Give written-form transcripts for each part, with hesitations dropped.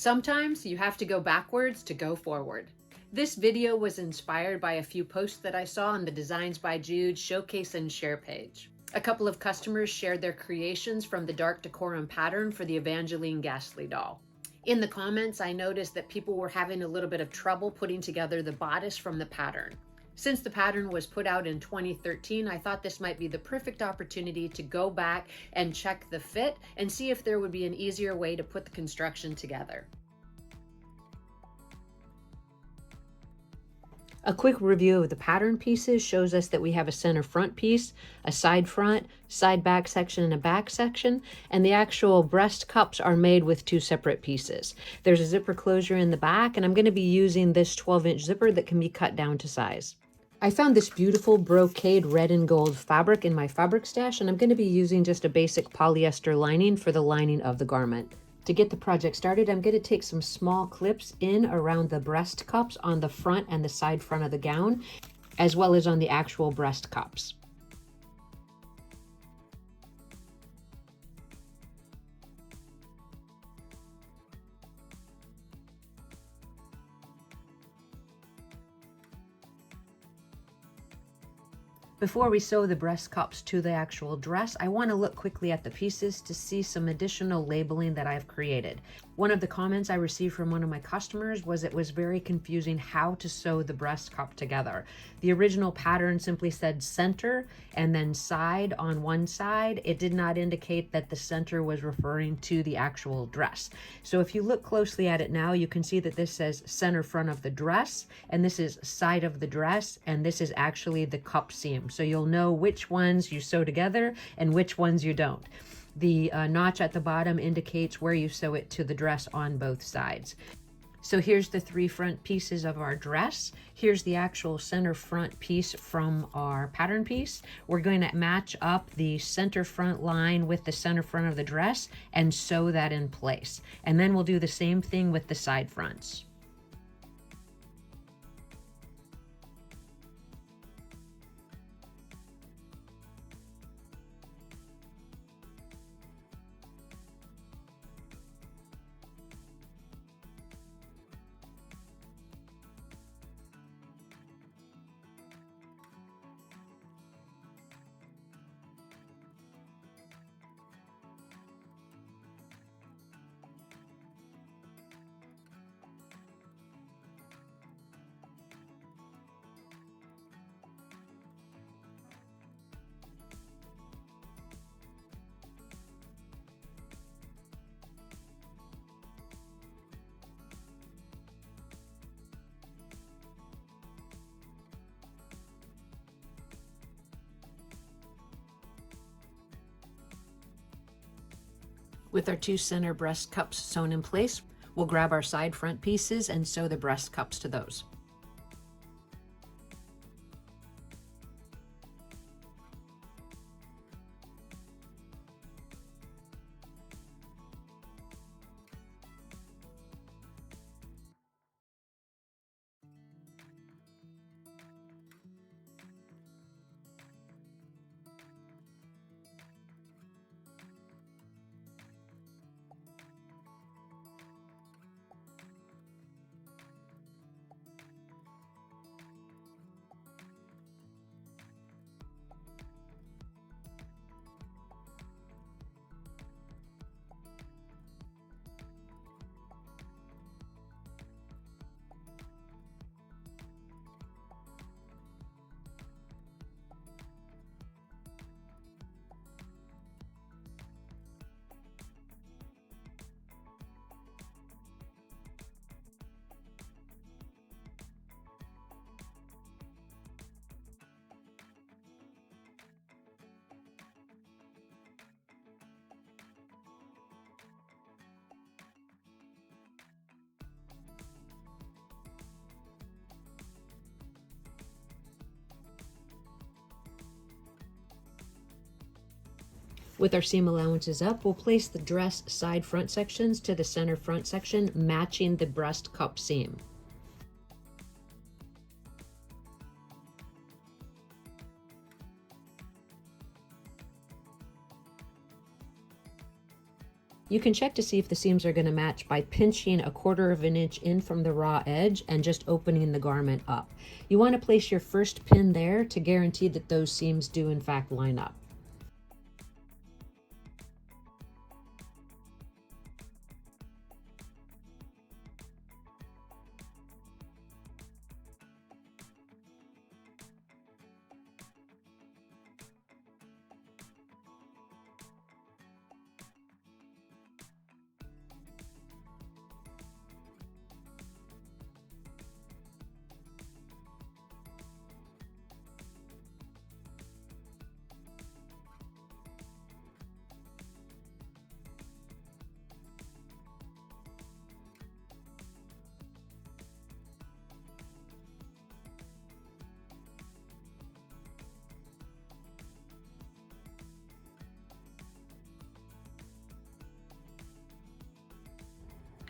Sometimes you have to go backwards to go forward. This video was inspired by a few posts that I saw on the Designs by Jude showcase and share page. A couple of customers shared their creations from the Dark Decorum pattern for the Evangeline Ghastly doll. In the comments, I noticed that people were having a little bit of trouble putting together the bodice from the pattern. Since the pattern was put out in 2013, I thought this might be the perfect opportunity to go back and check the fit and see if there would be an easier way to put the construction together. A quick review of the pattern pieces shows us that we have a center front piece, a side front, side back section, and a back section, and the actual breast cups are made with two separate pieces. There's a zipper closure in the back, and I'm going to be using this 12-inch zipper that can be cut down to size. I found this beautiful brocade red and gold fabric in my fabric stash, and I'm going to be using just a basic polyester lining for the lining of the garment. To get the project started, I'm going to take some small clips in around the breast cups on the front and the side front of the gown, as well as on the actual breast cups. Before we sew the breast cups to the actual dress, I want to look quickly at the pieces to see some additional labeling that I've created. One of the comments I received from one of my customers was it was very confusing how to sew the breast cup together. The original pattern simply said center and then side on one side. It did not indicate that the center was referring to the actual dress. So if you look closely at it now, you can see that this says center front of the dress, and this is side of the dress, and this is actually the cup seam. So you'll know which ones you sew together and which ones you don't. The notch at the bottom indicates where you sew it to the dress on both sides. So here's the three front pieces of our dress. Here's the actual center front piece from our pattern piece. We're going to match up the center front line with the center front of the dress and sew that in place. And then we'll do the same thing with the side fronts. With our two center breast cups sewn in place, we'll grab our side front pieces and sew the breast cups to those. With our seam allowances up, we'll place the dress side front sections to the center front section, matching the breast cup seam. You can check to see if the seams are going to match by pinching 1/4 of an inch in from the raw edge and just opening the garment up. You want to place your first pin there to guarantee that those seams do in fact line up.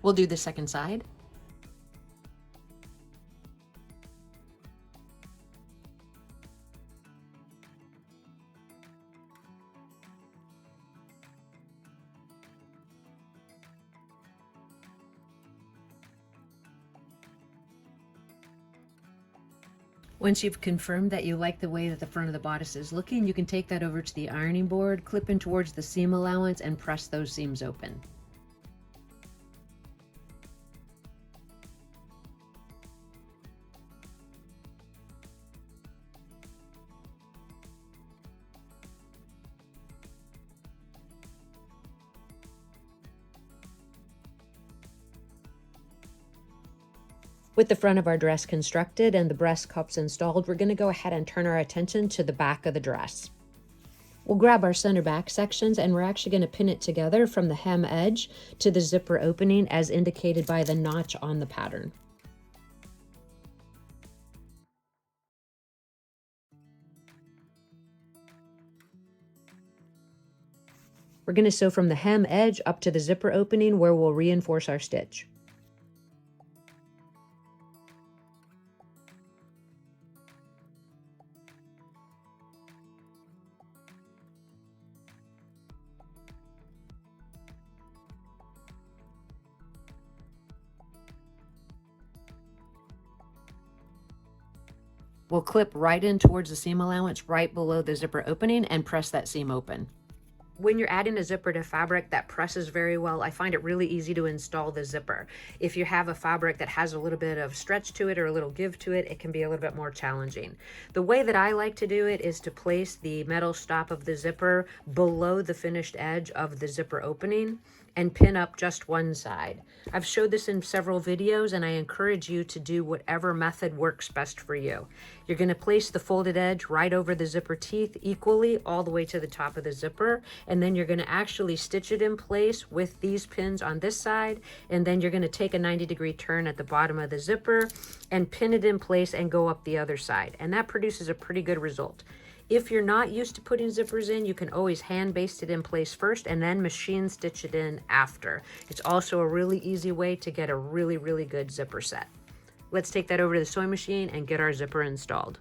We'll do the second side. Once you've confirmed that you like the way that the front of the bodice is looking, you can take that over to the ironing board, clip in towards the seam allowance, and press those seams open. With the front of our dress constructed and the breast cups installed, we're going to go ahead and turn our attention to the back of the dress. We'll grab our center back sections and we're actually going to pin it together from the hem edge to the zipper opening as indicated by the notch on the pattern. We're going to sew from the hem edge up to the zipper opening where we'll reinforce our stitch. We'll clip right in towards the seam allowance right below the zipper opening and press that seam open. When you're adding a zipper to fabric that presses very well, I find it really easy to install the zipper. If you have a fabric that has a little bit of stretch to it or a little give to it, it can be a little bit more challenging. The way that I like to do it is to place the metal stop of the zipper below the finished edge of the zipper opening and pin up just one side. I've showed this in several videos and I encourage you to do whatever method works best for you. You're going to place the folded edge right over the zipper teeth equally all the way to the top of the zipper, and then you're going to actually stitch it in place with these pins on this side, and then you're going to take a 90-degree turn at the bottom of the zipper and pin it in place and go up the other side, and that produces a pretty good result. If you're not used to putting zippers in, you can always hand baste it in place first and then machine stitch it in after. It's also a really easy way to get a really, really good zipper set. Let's take that over to the sewing machine and get our zipper installed.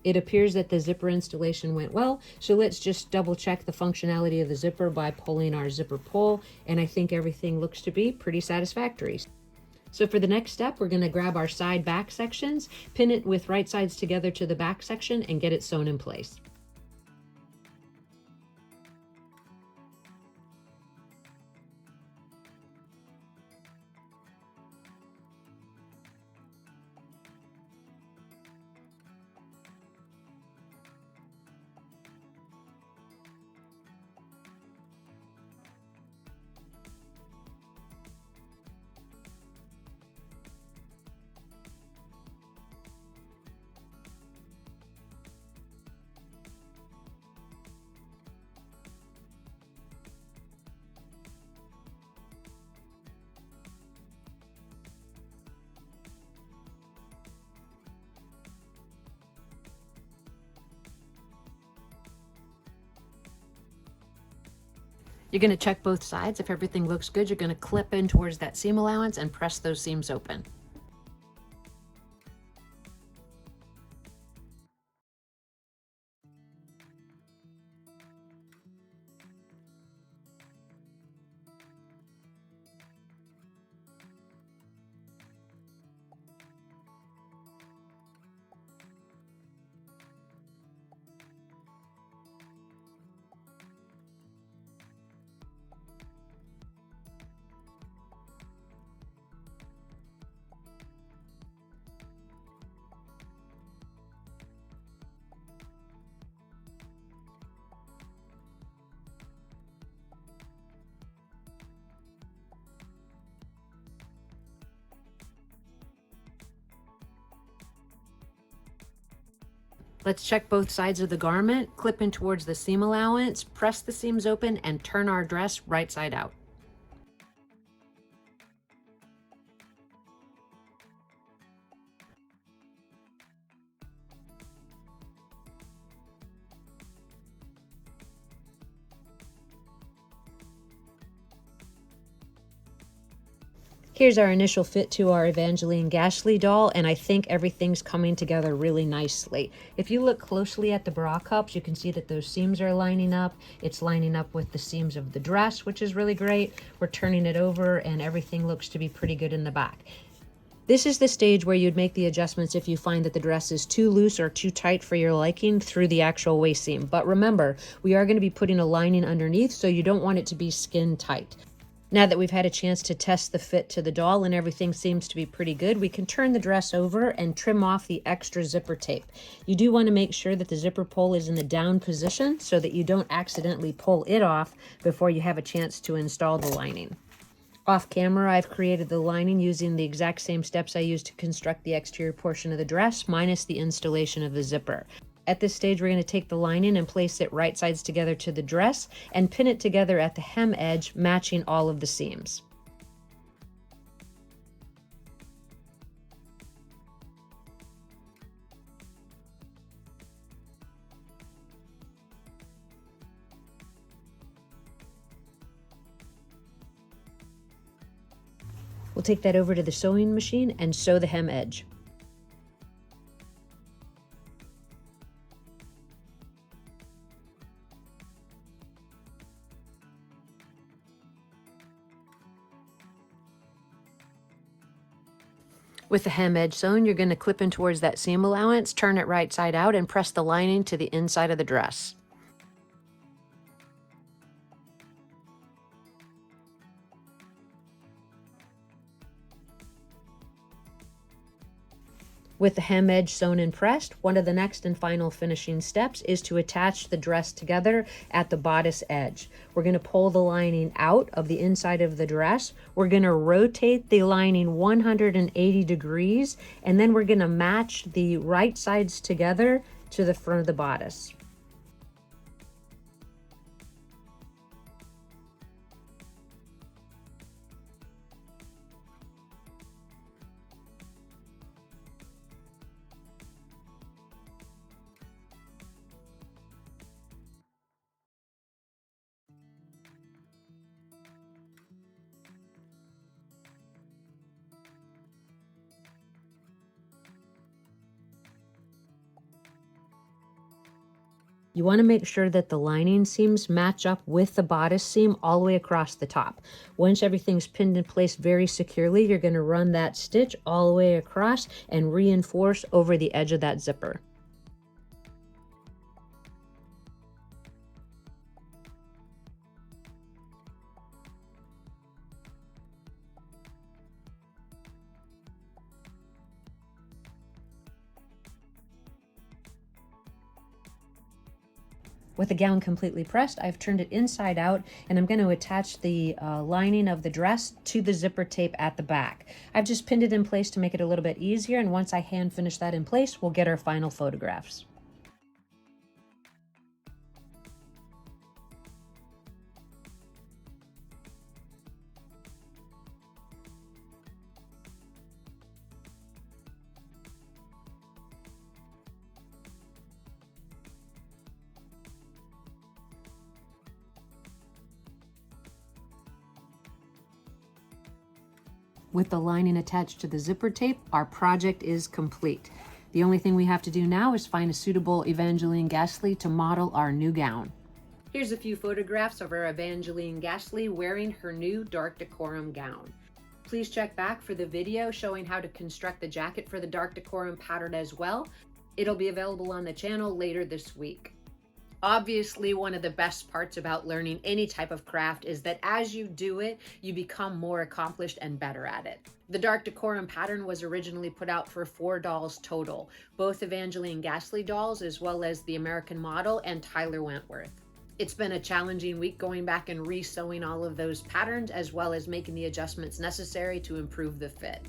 It appears that the zipper installation went well, so let's just double check the functionality of the zipper by pulling our zipper pull, and I think everything looks to be pretty satisfactory. So for the next step, we're going to grab our side back sections, pin it with right sides together to the back section, and get it sewn in place. You're going to check both sides. If everything looks good, you're going to clip in towards that seam allowance and press those seams open. Let's check both sides of the garment, clip in towards the seam allowance, press the seams open, and turn our dress right side out. Here's our initial fit to our Evangeline Ghastly doll, and I think everything's coming together really nicely. If you look closely at the bra cups, you can see that those seams are lining up. It's lining up with the seams of the dress, which is really great. We're turning it over, and everything looks to be pretty good in the back. This is the stage where you'd make the adjustments if you find that the dress is too loose or too tight for your liking through the actual waist seam. But remember, we are going to be putting a lining underneath, so you don't want it to be skin tight. Now that we've had a chance to test the fit to the doll and everything seems to be pretty good, we can turn the dress over and trim off the extra zipper tape. You do want to make sure that the zipper pull is in the down position so that you don't accidentally pull it off before you have a chance to install the lining. Off camera, I've created the lining using the exact same steps I used to construct the exterior portion of the dress, minus the installation of the zipper. At this stage, we're going to take the lining and place it right sides together to the dress and pin it together at the hem edge, matching all of the seams. We'll take that over to the sewing machine and sew the hem edge. With the hem edge sewn, you're going to clip in towards that seam allowance, turn it right side out, and press the lining to the inside of the dress. With the hem edge sewn and pressed, one of the next and final finishing steps is to attach the dress together at the bodice edge. We're going to pull the lining out of the inside of the dress. We're going to rotate the lining 180 degrees, and then we're going to match the right sides together to the front of the bodice. You want to make sure that the lining seams match up with the bodice seam all the way across the top. Once everything's pinned in place very securely, you're going to run that stitch all the way across and reinforce over the edge of that zipper. With the gown completely pressed, I've turned it inside out, and I'm going to attach the lining of the dress to the zipper tape at the back. I've just pinned it in place to make it a little bit easier, and once I hand finish that in place, we'll get our final photographs. With the lining attached to the zipper tape, our project is complete. The only thing we have to do now is find a suitable Evangeline Ghastly to model our new gown. Here's a few photographs of our Evangeline Ghastly wearing her new Dark Decorum gown. Please check back for the video showing how to construct the jacket for the Dark Decorum pattern as well. It'll be available on the channel later this week. Obviously, one of the best parts about learning any type of craft is that as you do it, you become more accomplished and better at it. The Dark Decorum pattern was originally put out for 4 dolls total, both Evangeline Ghastly dolls as well as the American model and Tyler Wentworth. It's been a challenging week going back and re-sewing all of those patterns as well as making the adjustments necessary to improve the fit.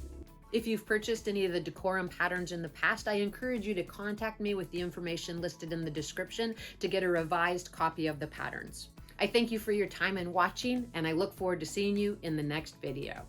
If you've purchased any of the Decorum patterns in the past, I encourage you to contact me with the information listed in the description to get a revised copy of the patterns. I thank you for your time and watching, and I look forward to seeing you in the next video.